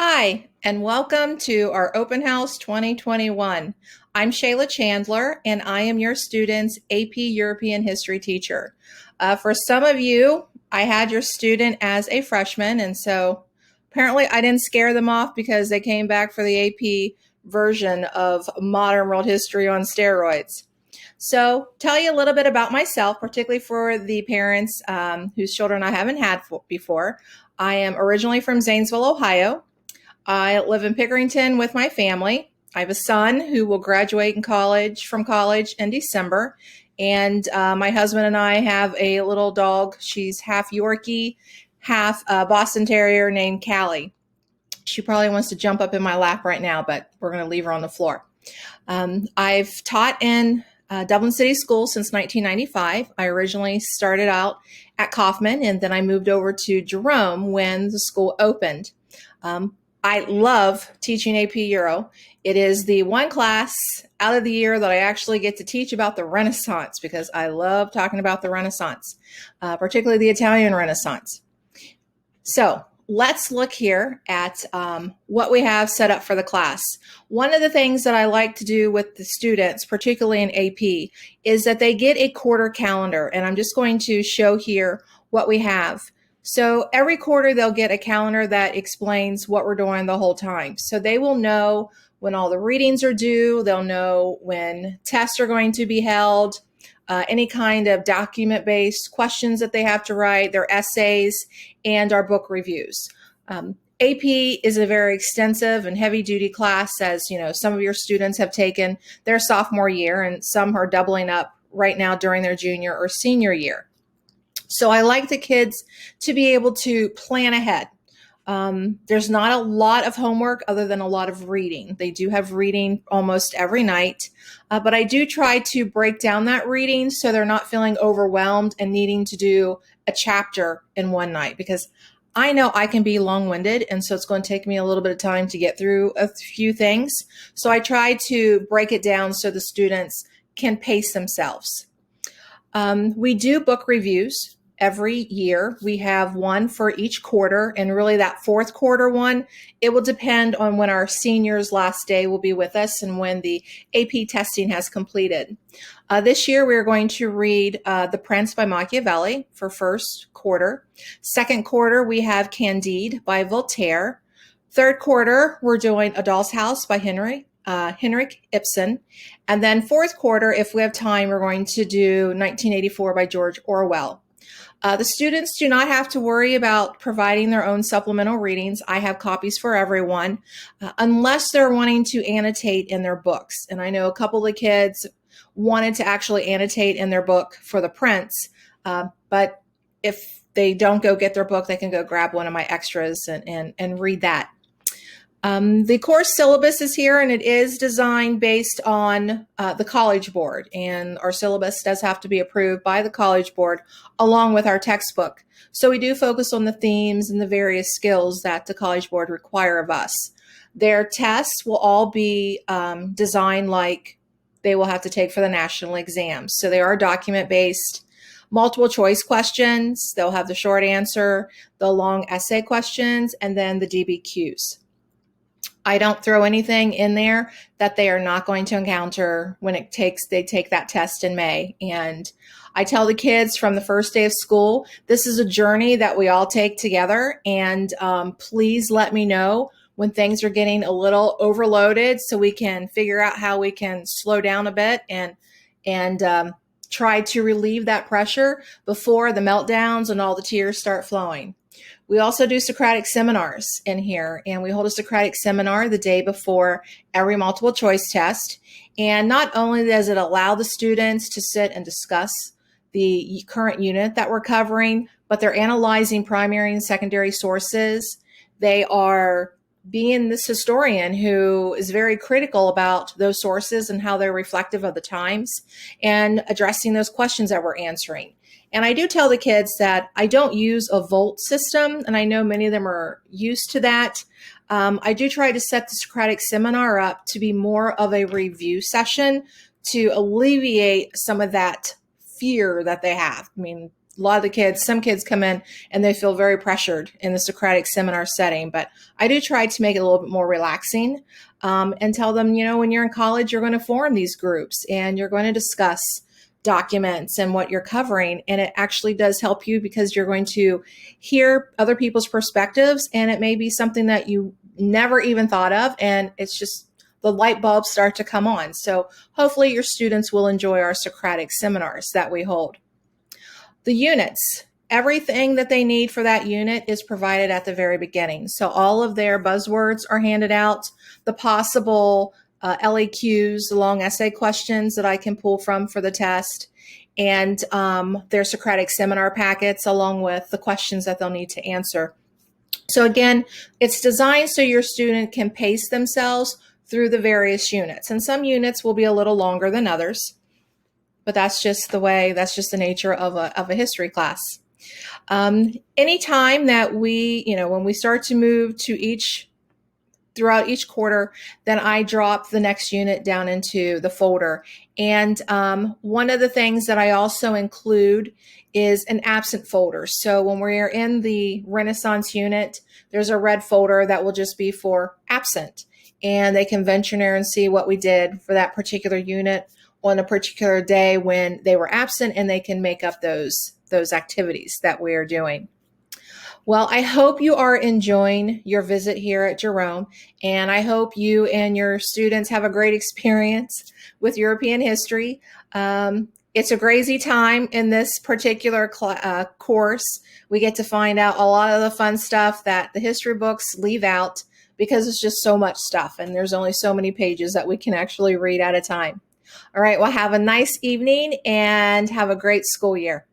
Hi, and welcome to our Open House 2021. I'm Shayla Chandler, and I am your student's AP European History teacher. For some of you, I had your student as a freshman, and so apparently I didn't scare them off because they came back for the AP version of modern world history on steroids. So, tell you a little bit about myself, particularly for the parents whose children I haven't had before. I am originally from Zanesville, Ohio. I live in Pickerington with my family. I have a son who will graduate from college in December. And my husband and I have a little dog. She's half Yorkie, half Boston Terrier named Callie. She probably wants to jump up in my lap right now, but we're going to leave her on the floor. I've taught in Dublin City School since 1995. I originally started out at Kaufman, and then I moved over to Jerome when the school opened. I love teaching AP Euro. It is the one class out of the year that I actually get to teach about the Renaissance because I love talking about the Renaissance, particularly the Italian Renaissance. So let's look here at what we have set up for the class. One of the things that I like to do with the students, particularly in AP, is that they get a quarter calendar. And I'm just going to show here what we have. So every quarter they'll get a calendar that explains what we're doing the whole time. So they will know when all the readings are due. They'll know when tests are going to be held, any kind of document-based questions that they have to write, their essays, and our book reviews. AP is a very extensive and heavy-duty class, as you know, some of your students have taken their sophomore year, and some are doubling up right now during their junior or senior year. So I like the kids to be able to plan ahead. There's not a lot of homework other than a lot of reading. They do have reading almost every night, but I do try to break down that reading so they're not feeling overwhelmed and needing to do a chapter in one night, because I know I can be long-winded, and so it's going to take me a little bit of time to get through a few things. So I try to break it down so the students can pace themselves. We do book reviews every year. We have one for each quarter, and really that fourth quarter one, it will depend on when our seniors' last day will be with us and when the AP testing has completed. This year, we're going to read The Prince by Machiavelli for first quarter. Second quarter, we have Candide by Voltaire. Third quarter, we're doing A Doll's House by Henrik Ibsen. And then fourth quarter, if we have time, we're going to do 1984 by George Orwell. The students do not have to worry about providing their own supplemental readings. I have copies for everyone, unless they're wanting to annotate in their books. And I know a couple of kids wanted to actually annotate in their book for The Prince, but if they don't go get their book, they can go grab one of my extras and read that. The course syllabus is here, and it is designed based on the College Board, and our syllabus does have to be approved by the College Board along with our textbook. So we do focus on the themes and the various skills that the College Board require of us. Their tests will all be designed like they will have to take for the national exams. So they are document-based, multiple choice questions. They'll have the short answer, the long essay questions, and then the DBQs. I don't throw anything in there that they are not going to encounter when they take that test in May. And I tell the kids from the first day of school, this is a journey that we all take together. And please let me know when things are getting a little overloaded so we can figure out how we can slow down a bit and try to relieve that pressure before the meltdowns and all the tears start flowing. We also do Socratic seminars in here, and we hold a Socratic seminar the day before every multiple choice test. And not only does it allow the students to sit and discuss the current unit that we're covering, but they're analyzing primary and secondary sources. They are being this historian who is very critical about those sources and how they're reflective of the times and addressing those questions that we're answering. And I do tell the kids that I don't use a volt system, and I know many of them are used to that. I do try to set the Socratic seminar up to be more of a review session to alleviate some of that fear that they have. I mean, a lot of the kids, some kids come in and they feel very pressured in the Socratic seminar setting, but I do try to make it a little bit more relaxing, and tell them, when you're in college, you're going to form these groups and you're going to discuss documents and what you're covering. And it actually does help you because you're going to hear other people's perspectives, and it may be something that you never even thought of. And it's just the light bulbs start to come on. So hopefully your students will enjoy our Socratic seminars that we hold. The units, everything that they need for that unit is provided at the very beginning. So all of their buzzwords are handed out, the possible LAQs, the long essay questions that I can pull from for the test, and their Socratic seminar packets along with the questions that they'll need to answer. So again, it's designed so your student can pace themselves through the various units. And some units will be a little longer than others, but that's just the nature of a history class. Anytime that when we start to move to throughout each quarter, then I drop the next unit down into the folder. And one of the things that I also include is an absent folder. So when we're in the Renaissance unit, there's a red folder that will just be for absent. And they can venture in there and see what we did for that particular unit on a particular day when they were absent, and they can make up those activities that we are doing. Well, I hope you are enjoying your visit here at Jerome, and I hope you and your students have a great experience with European history. It's a crazy time in this particular course. We get to find out a lot of the fun stuff that the history books leave out because it's just so much stuff, and there's only so many pages that we can actually read at a time. All right, well, have a nice evening and have a great school year.